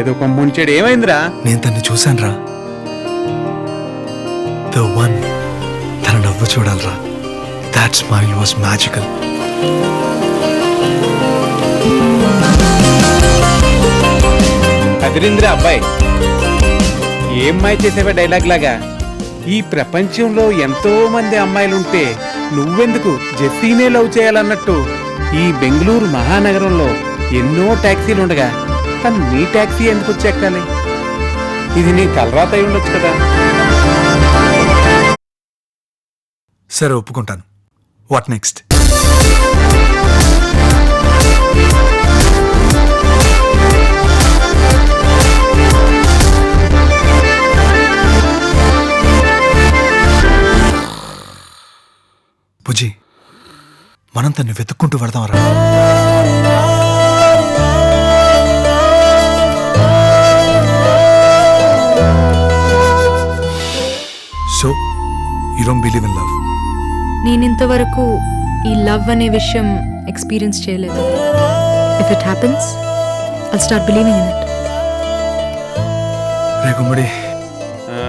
ఏదో కొమ్ముంచాడు, ఏమైందిరా? నేను తన్ని చూశాను రా, ద వన్. తన నవ్వు చూడాలరా, దాట్ స్మైల్ వాజ్ మ్యాజికల్. అదిరింద్రా అబ్బాయి, ఏం మాయ చేసేవా డైలాగ్ లాగా. ఈ ప్రపంచంలో ఎంతో మంది అమ్మాయిలుంటే నువ్వెందుకు జెస్సీనే లవ్ చేయాలన్నట్టు ఈ బెంగళూరు మహానగరంలో ఎన్నో ట్యాక్సీలు ఉండగా తను నీ ట్యాక్సీ ఎందుకు వచ్చి ఎక్కాలి? ఇది నీ తలరాత అయి ఉండొచ్చు కదా. సరే, ఒప్పుకుంటాను. What next? బుజ్జి, మనం తన్ని వెతుక్కుంటూ పడదాంరా. So you don't believe in love? నేనింతవరకు ఈ లవ్ అనే విషయం ఎక్స్పీరియన్స్ చేయలేదు. If it happens I'll start believing in it. రే గుమ్మడి, ఆ,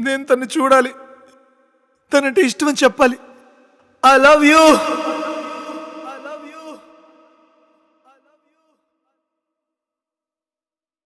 నేను తన్ని చూడాలి, తనంటే ఇష్టం అని చెప్పాలి. I love you.